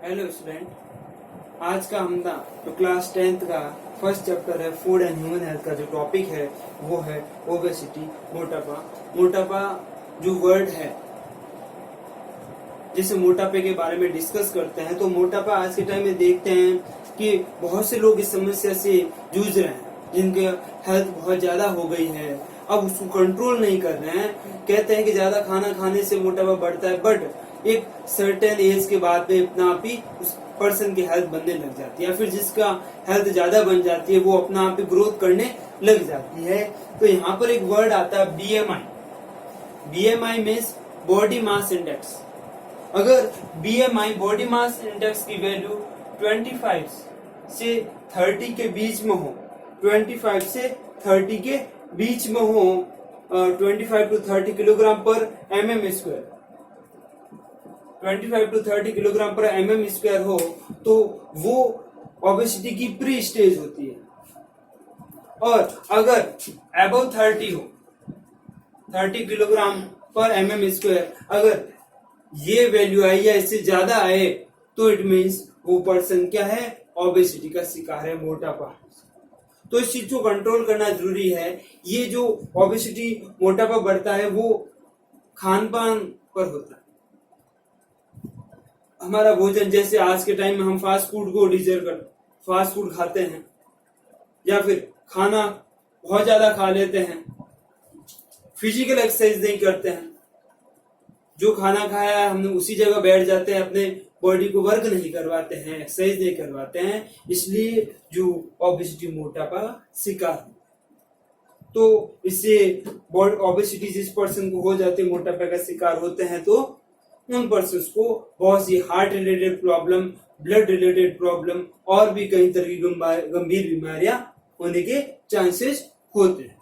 Hello student, आज का हमारा जो क्लास 10th का फर्स्ट चैप्टर है फूड एंड ह्यूमन हेल्थ का जो टॉपिक है वो है ओबेसिटी, मोटापा। मोटापा जो वर्ड है, जैसे मोटापे के बारे में डिस्कस करते हैं तो मोटापा आज के टाइम में देखते हैं कि बहुत से लोग इस समस्या से जूझ रहे हैं, जिनके हेल्थ बहुत ज्यादा हो गई है, अब उसको कंट्रोल नहीं कर रहे हैं। कहते हैं कि ज्यादा खाना खाने से मोटापा बढ़ता है, बट एक सर्टेन एज के बाद में अपना आप ही उस पर्सन की हेल्थ बनने लग जाती है, या फिर जिसका हेल्थ ज्यादा बन जाती है वो अपना आप ही ग्रोथ करने लग जाती है। तो यहाँ पर एक वर्ड आता है BMI। BMI means body mass index. अगर BMI बॉडी मास इंडेक्स की वैल्यू 25 से 30 के बीच में हो, 25 से 30 के बीच में हो, 25 to 30 किलोग्राम पर mm स्क्वायर, 25 to 30 किलोग्राम पर mm स्क्वायर हो तो वो ओबेसिटी की प्री स्टेज होती है। और अगर अबव 30 हो, 30 किलोग्राम पर mm स्क्वायर, अगर ये वैल्यू आई या इससे ज्यादा आए तो इट मीन्स वो पर्सन क्या है, ओबेसिटी का शिकार है, मोटापा। तो इस चीज को कंट्रोल करना जरूरी है। ये जो ओबेसिटी मोटापा बढ़ता है वो खान पान पर होता है। हमारा भोजन, जैसे आज के टाइम में हम फास्ट फूड को डिजर्व कर फास्ट फूड खाते हैं, या फिर खाना बहुत ज्यादा खा लेते हैं, फिजिकल एक्सरसाइज नहीं करते हैं, जो खाना खाया है हमने उसी जगह बैठ जाते हैं, अपने बॉडी को वर्क नहीं करवाते हैं, एक्सरसाइज नहीं करवाते हैं, इसलिए जो ओबेसिटी मोटापा शिकार। तो इससे ओबेसिटी जिस पर्सन को हो जाती है, मोटापा का शिकार होते हैं, तो उन पर्सन को बहुत सी heart related problem, blood related problem और भी कई तरह की गंभीर बीमारियां होने के चांसेस होते हैं।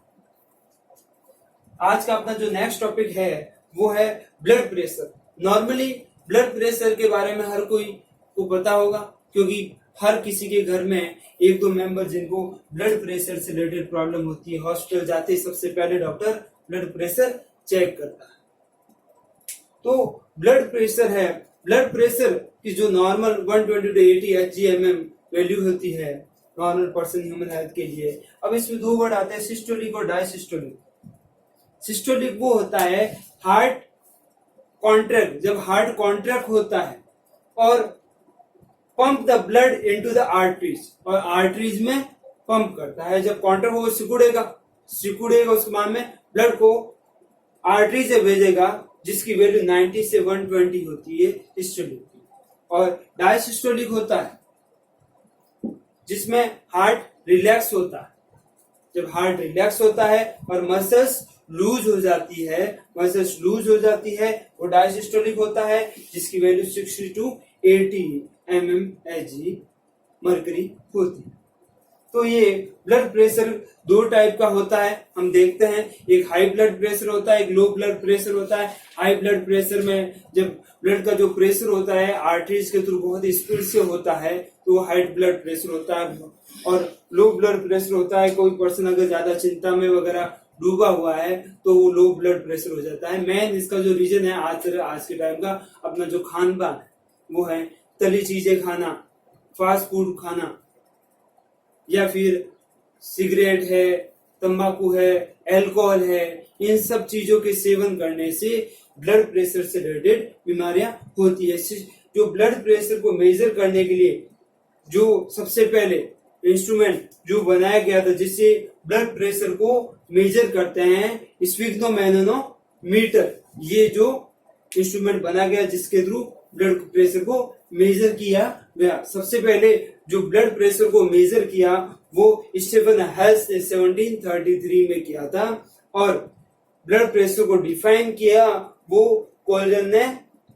आज का अपना जो नेक्स्ट टॉपिक है वो है blood pressure. Normally blood pressure के बारे में हर कोई को पता होगा, क्योंकि हर किसी के घर में एक दो मेंबर जिनको ब्लड प्रेशर से रिलेटेड प्रॉब्लम होती है, हॉस्पिटल जाते ही सबसे पहले डॉक्टर ब्लड प्रेशर चेक करता है। तो ब्लड प्रेशर है, ब्लड प्रेशर की जो नॉर्मल 120 to 80 HgMM वैल्यू होती है नॉर्मल पर्सन ह्यूमन हेल्थ के लिए। अब इसमें दो वर्ड आते हैं, सिस्टोलिक और डायसिस्टोलिक। सिस्टोलिक वो होता है हार्ट कॉन्ट्रैक्ट, जब हार्ट कॉन्ट्रैक्ट होता है और pump the blood into the arteries, और आर्टरीज में पंप करता है। जब कॉन्ट्रैक्ट होगा सिकुड़ेगा उसके बाद में ब्लड को आर्टरी से भेजेगा, जिसकी वैल्यू 90 से 120 होती है सिस्टोलिक की। और डायसिस्टोलिक होता है जिसमें हार्ट रिलैक्स होता है। जब हार्ट रिलैक्स होता है और मसल्स लूज हो जाती है, वो डायसिस्टोलिक होता है, जिसकी वैल्यू 60 to 80 mmHg मर्करी होती है। तो ये ब्लड प्रेशर दो टाइप का होता है, हम देखते हैं। एक हाई ब्लड प्रेशर होता है, एक लो ब्लड प्रेशर होता है। हाई ब्लड प्रेशर में जब ब्लड का जो प्रेशर होता है आर्टरीज के थ्रू बहुत स्पीड से होता है, तो वो हाई ब्लड प्रेशर होता है। और लो ब्लड प्रेशर होता है, कोई पर्सन अगर ज्यादा चिंता में वगैरह डूबा हुआ है तो वो लो ब्लड प्रेशर हो जाता है। मेन इसका जो रीजन है आज के टाइम का अपना जो खान पान वो है तली चीजें खाना, फास्ट फूड खाना, या फिर सिगरेट है, तंबाकू है, अल्कोहल है। इन सब चीजों के सेवन करने से ब्लड प्रेशर से रिलेटेड बीमारियां होती है। जो ब्लड प्रेशर को मेजर करने के लिए जो सबसे पहले इंस्ट्रूमेंट जो बनाया गया था जिससे ब्लड प्रेशर को मेजर करते हैं, स्फिग्नोमैनोमीटर, ये जो इंस्ट्रूमेंट बना गया जिसके थ्रू ब्लड प्रेशर को मेजर किया गया। सबसे पहले जो ब्लड प्रेशर को मेजर किया वो स्टीफन हेल्स ने 1733 में किया था, और ब्लड प्रेशर को डिफाइन किया वो कोलन ने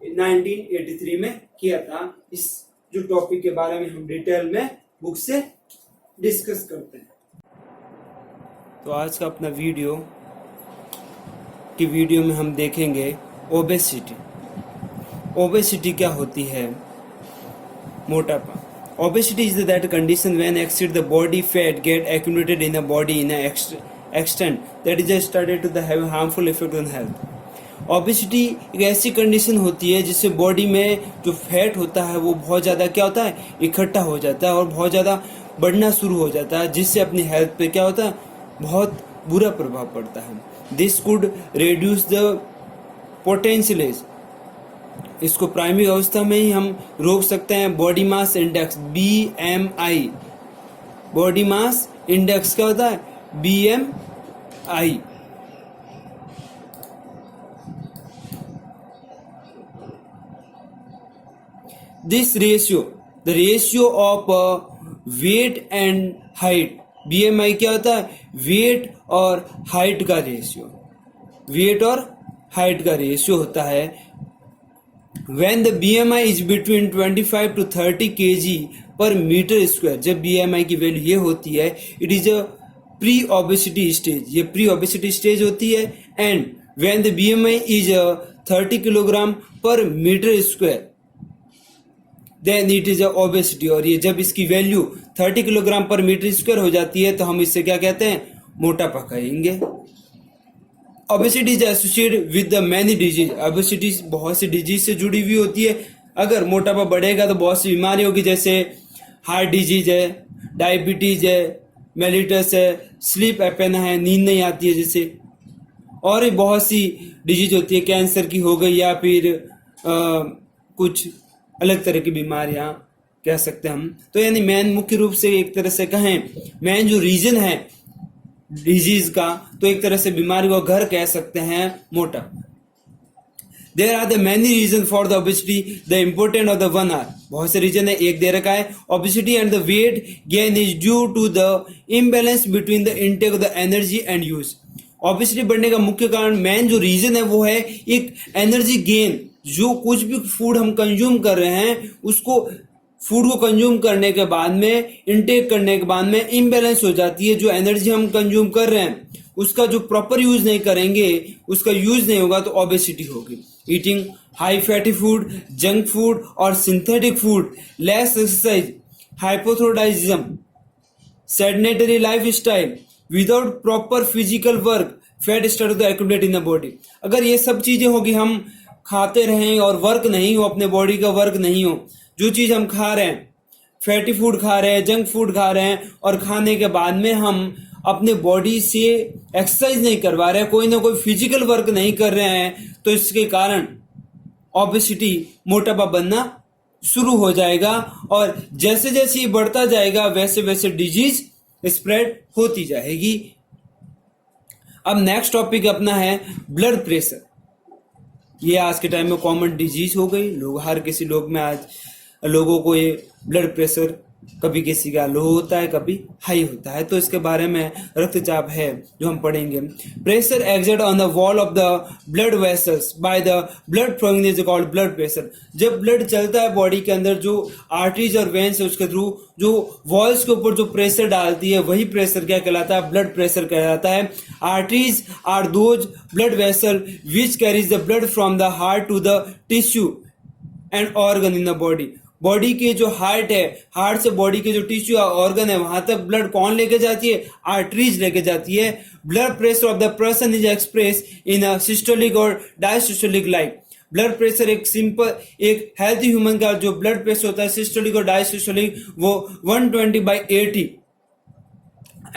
1983 में किया था। इस जो टॉपिक के बारे में हम डिटेल में बुक से डिस्कस करते हैं। तो आज का अपना वीडियो में हम देखेंगे ओबेसिटी। ओबेसिटी क्या होती है? मोटापा। Obesity is that condition when exceed the body fat get accumulated in the body in an extent that is started to have a harmful effect on health. Obesity एक ऐसी condition होती है जिससे body में जो फैट होता है वो बहुत ज़्यादा क्या होता है, इकट्ठा हो जाता है और बहुत ज़्यादा बढ़ना शुरू हो जाता है, जिससे अपनी हेल्थ पे क्या होता है, बहुत बुरा प्रभाव पड़ता है। This could reduce the potential age. इसको प्राइमरी अवस्था में ही हम रोक सकते हैं। Body mass index BMI, body mass index क्या होता है, BMI। This ratio, the ratio of weight and height. BMI क्या होता है, वेट और हाइट का रेशियो, वेट और हाइट का रेशियो होता है। When the BMI is between 25 to 30 kg per meter square, जब BMI की वैल्यू ये होती है, it is a pre obesity stage, ये प्री ओबेसिटी स्टेज होती है। And when the BMI is 30 kilogram per metre square, then it is a obesity. और ये जब इसकी value 30 kilogram per metre square हो जाती है तो हम इससे क्या कहते हैं, मोटापा कहेंगे। Obesity is associated with the many disease. Obesity बहुत सी डिजीज से जुड़ी हुई होती है। अगर मोटापा बढ़ेगा तो बहुत सी बीमारी होगी, जैसे हार्ट डिजीज है, डायबिटीज है, मेलिटस है, स्लीप एपेनिया है, नींद नहीं आती है जैसे, और भी बहुत सी डिजीज होती है, कैंसर की हो गई या फिर कुछ अलग तरह की बीमारियां कह सकते हैं हम। तो यानी मेन मुख्य रूप से एक तरह से कहें, मेन जो रीजन है डिजीज का, तो एक तरह से बीमारी को घर कह सकते हैं, मोटापा। There are the many reason for the obesity, the important of the one are. बहुत से रीजन है, एक दे रखा है, obesity and the weight gain is due to the imbalance between the intake of the energy and use. Obesity बढ़ने का मुख्य कारण, मेन जो रीजन है वो है एक एनर्जी गेन। जो कुछ भी फूड हम कंज्यूम कर रहे हैं, उसको फूड को कंज्यूम करने के बाद में, इनटेक करने के बाद में इम्बैलेंस हो जाती है। जो एनर्जी हम कंज्यूम कर रहे हैं उसका जो प्रॉपर यूज नहीं करेंगे, उसका यूज नहीं होगा तो ओबेसिटी होगी। Eating high fatty food, junk food और synthetic food, less exercise, hypothyroidism, sedentary lifestyle, without proper physical work, fat start to accumulate in the body. अगर ये सब चीजें होगी, हम खाते रहें और वर्क नहीं हो, अपने बॉडी का वर्क नहीं हो, जो चीज हम खा रहे हैं, फैटी फूड खा रहे हैं, जंक फूड खा रहे हैं, और खाने के बाद में हम अपने बॉडी से एक्सरसाइज नहीं करवा रहे हैं, कोई ना कोई फिजिकल वर्क नहीं कर रहे हैं, तो इसके कारण ओबेसिटी, मोटापा बनना शुरू हो जाएगा। और जैसे जैसे ये बढ़ता जाएगा वैसे वैसे डिजीज स्प्रेड होती जाएगी। अब नेक्स्ट टॉपिक अपना है ब्लड प्रेशर। ये आज के टाइम में कॉमन डिजीज हो गई। लोग, हर किसी लोग में आज लोगों को ये ब्लड प्रेशर, कभी किसी का लो होता है, कभी हाई होता है। तो इसके बारे में रक्तचाप है जो हम पढ़ेंगे। Pressure exert on the wall of the blood vessels by the blood following is called blood pressure. जब ब्लड चलता है बॉडी के अंदर, जो आर्टरीज और वेन्स है उसके थ्रू जो वॉल्स के ऊपर जो प्रेशर डालती है, वही प्रेशर क्या कहलाता है, ब्लड प्रेशर कहलाता है। Arteries are those blood vessel which carries the blood from the heart to the tissue and organ in the body. Body के जो हार्ट है, हार्ट से बॉडी के जो टिश्यू ऑर्गन है, वहां तक ब्लड कौन लेके जाती है, आर्टरीज लेके जाती है। Blood pressure of the person is express in a systolic और डायसिस्टोलिक लाइक। ब्लड प्रेशर एक सिंपल, एक हेल्थी ह्यूमन का जो ब्लड प्रेशर होता है, सिस्टोलिक और डायसिस्टोलिक, वो 120/80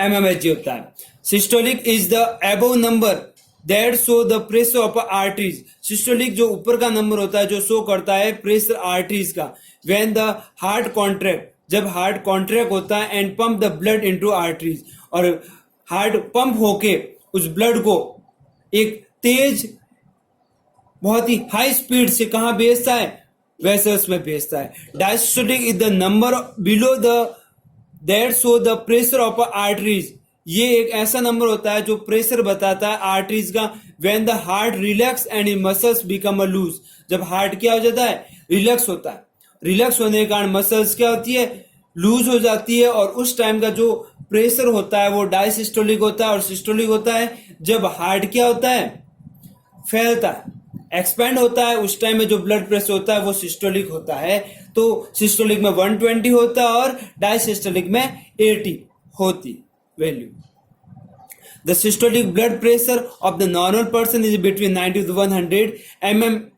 mmHg होता है। Systolic is the above number that show the pressure of arteries. Systolic जो ऊपर का नंबर होता है जो शो करता है प्रेशर आर्टरीज का। व्हेन द हार्ट कॉन्ट्रैक्ट, जब हार्ट कॉन्ट्रैक्ट होता है, and pump the blood into arteries, और हार्ट पंप होके उस ब्लड को एक तेज, बहुत ही हाई स्पीड से कहां भेजता है, वेसल्स में भेजता है। Diastolic is the number below the that show the pressure of arteries. ये एक ऐसा नंबर होता है जो प्रेशर बताता है आर्टरीज का। When the heart relax and muscles become a loose, जब हार्ट क्या हो जाता है, रिलैक्स होता है। रिलैक्स होने के कारण मसल्स क्या होती है, लूज हो जाती है, और उस टाइम का जो प्रेशर होता है वो डायसिस्टोलिक होता है। और सिस्टोलिक होता है जब हार्ट क्या होता है, फैलता है, एक्सपेंड होता है, उस टाइम में जो ब्लड प्रेशर होता है वो सिस्टोलिक होता है। तो सिस्टोलिक में 120 होता है और डायसिस्टोलिक में 80 होती value. The systolic blood pressure of the normal person is between 90 to 100 mm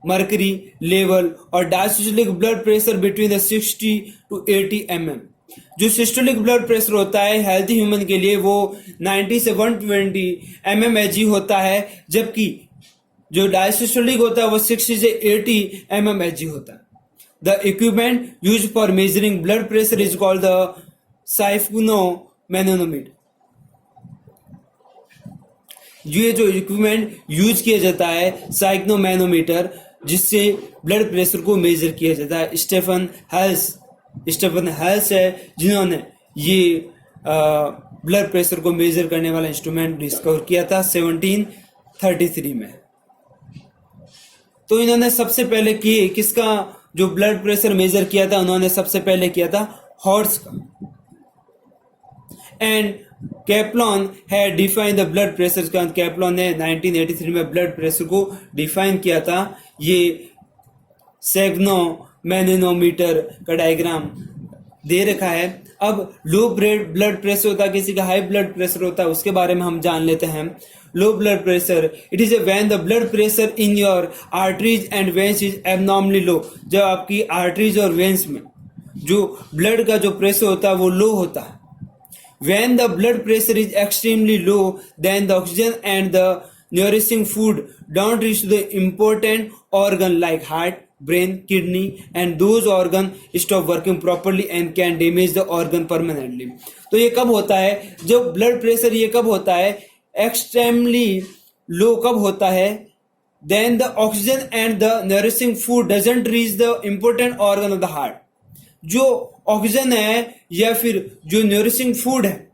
mercury level और diastolic blood pressure between the 60 to 80 mm. जो सिस्टोलिक ब्लड प्रेशर होता है हेल्थी ह्यूमन के लिए वो 90 से 120 mmHg होता है, जबकि जो डायसिस्टोलिक होता है वो 60 से 80 mmHg होता है. The equipment use for measuring blood pressure is called the sphygmomanometer. ये जो इक्विपमेंट यूज किया जाता है साइक्लोमैनोमीटर, जिससे ब्लड प्रेशर को मेजर किया जाता है. स्टेफन हेल्स है जिन्होंने ये ब्लड प्रेशर को मेजर करने वाला इंस्ट्रूमेंट डिस्कवर किया था 1733 में. तो इन्होंने सबसे पहले किसका जो ब्लड प्रेशर मेजर किया था, उन्होंने सबसे पहले किया था हॉर्स का. एंड कैप्लॉन है डिफाइन द ब्लड प्रेशर का. कैप्लॉन ने 1983 में ब्लड प्रेशर को डिफाइन किया था. ये सैग्नोमैनोमीटर का डायग्राम दे रखा है. अब लो ब्लड प्रेशर होता है, किसी का हाई ब्लड प्रेशर होता है, उसके बारे में हम जान लेते हैं. Low blood pressure it is when the blood pressure in your arteries and veins is abnormally low. जब आपकी आर्टरीज और वेन्स में जो ब्लड का जो प्रेशर होता है वो लो होता है. When the blood pressure is extremely low, then the oxygen and the nourishing food don't reach the important organ like heart, brain, kidney, and those organs stop working properly and can damage the organ permanently. तो ये कब होता है, जब blood pressure ये कब होता है, एक्सट्रीमली लो कब होता है, then the oxygen and the nourishing food doesn't reach the important organ of the heart. जो ऑक्सीजन है या फिर जो न्यूरिशिंग फूड है,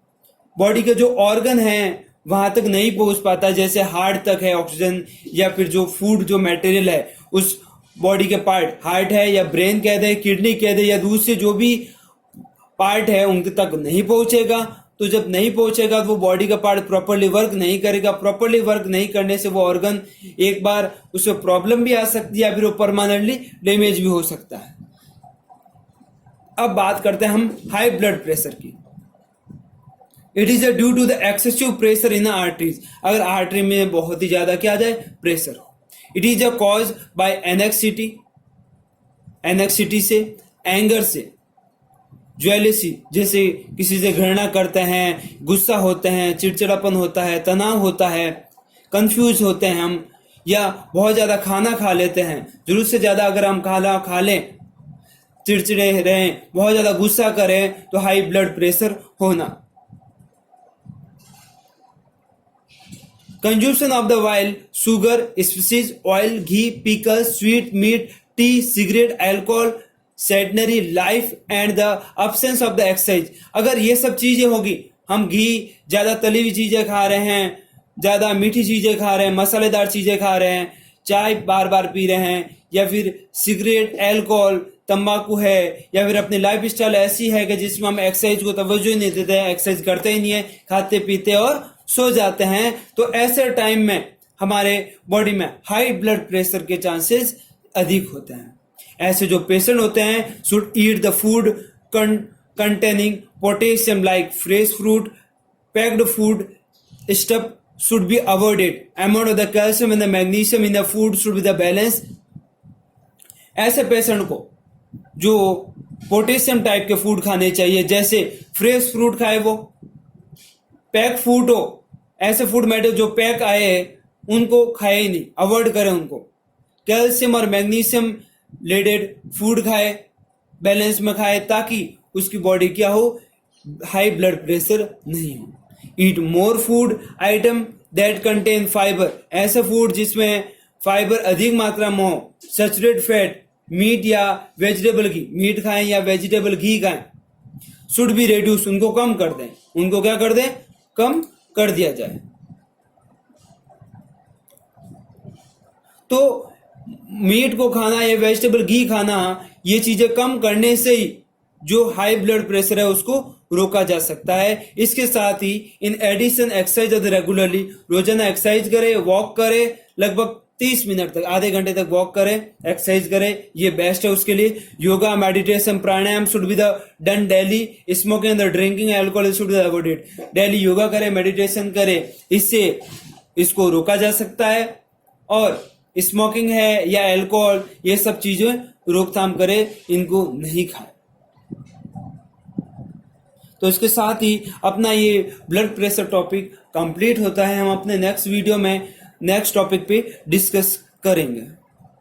बॉडी के जो ऑर्गन है वहां तक नहीं पहुंच पाता. जैसे हार्ट तक है ऑक्सीजन, या फिर जो फूड जो मटेरियल है उस बॉडी के पार्ट, हार्ट है या ब्रेन कह दे, किडनी कह दे, या दूसरे जो भी पार्ट है उनके तक नहीं पहुंचेगा. तो जब नहीं पहुंचेगा तो वो बॉडी का पार्ट प्रॉपरली वर्क नहीं करेगा. प्रॉपरली वर्क नहीं करने से वो ऑर्गन एक बार उसमें प्रॉब्लम भी आ सकती है या फिर वो परमानेंटली डैमेज भी हो सकता है. अब बात करते हैं हम हाई ब्लड प्रेशर की. It is due to the excessive pressure in arteries. अगर आर्टरी में बहुत ही ज्यादा क्या आ जाए pressure. It is a cause by anxiety से, एंगर से, ज्वेलेसी जैसे किसी से घृणा करते हैं, गुस्सा होते हैं, चिड़चिड़ापन होता है, तनाव होता है, कंफ्यूज होते हैं हम, या बहुत ज्यादा खाना खा लेते हैं. जरूरत से ज्यादा अगर हम खाना खा लें, चिड़चिड़े रहें, बहुत ज्यादा गुस्सा करें, तो हाई ब्लड प्रेशर होना. Consumption of the white sugar, spices, oil, ghee, pickles, sweet, meat, tea, cigarette, alcohol, sedentary life and the absence of the exercise. अगर ये सब चीजें होगी, हम घी ज्यादा तली हुई चीजें खा रहे हैं, ज्यादा मीठी चीजें खा रहे हैं, मसालेदार चीजें खा रहे हैं, चाय बार बार पी रहे हैं, या फिर सिगरेट, अल्कोहल, तंबाकू है, या फिर अपनी लाइफ स्टाइल ऐसी है कि जिसमें हम एक्सरसाइज को तवज्जो ही नहीं देते हैं, एक्सरसाइज करते ही नहीं है, खाते पीते और सो जाते हैं, तो ऐसे टाइम में हमारे बॉडी में हाई ब्लड प्रेशर के चांसेस अधिक होते हैं. ऐसे जो पेशेंट होते हैं should eat the food containing potassium like fresh fruit, packed food, stuff should be avoided. Amount of the calcium and the magnesium in the food should be the balance. ऐसे patient को जो potassium type के food खाने चाहिए, जैसे fresh fruit खाए, वो pack food हो, ऐसे फूड मैटर जो पैक आए उनको खाए ही नहीं, अवॉइड करें उनको. कैल्शियम और मैग्नीशियम लेडेड फूड खाए, बैलेंस में खाए, ताकि उसकी बॉडी क्या हो, हाई ब्लड प्रेशर नहीं हो. Eat more food item that contain fibre. ऐसे फूड जिसमें फाइबर अधिक मात्रा में हो. सैचुरेटेड फैट, मीट या वेजिटेबल घी, मीट खाएं या वेजिटेबल घी खाएं. शुड बी रेड्यूस, उनको कम कर दें. उनको क्या कर दें, कम कर दिया जाए. तो मीट को खाना या वेजिटेबल घी खाना, ये चीजें कम करने से ही जो हाई ब्लड प्रेशर है उसको रोका जा सकता है. इसके साथ ही इन एडिशन एक्सरसाइज रेगुलरली, रोजाना एक्सरसाइज करें, वॉक करें लगभग 30 मिनट तक, आधे घंटे तक वॉक करें, एक्सरसाइज करें, ये बेस्ट है उसके लिए। Yoga, meditation, pranayama should be the done daily. Smoking and drinking alcohol should be avoided. Daily yoga करें, मेडिटेशन करें, इससे इसको रोका जा सकता है। और स्मोकिंग है या अल्कोहल, ये सब चीजें रोकथाम करें, इनको नहीं खाएं। तो इसके साथ ही अपना ये ब्लड प्रेशर टॉपिक कंप्लीट होता है। हम अपने नेक्स्ट वीडियो में नेक्स्ट टॉपिक पे डिस्कस करेंगे।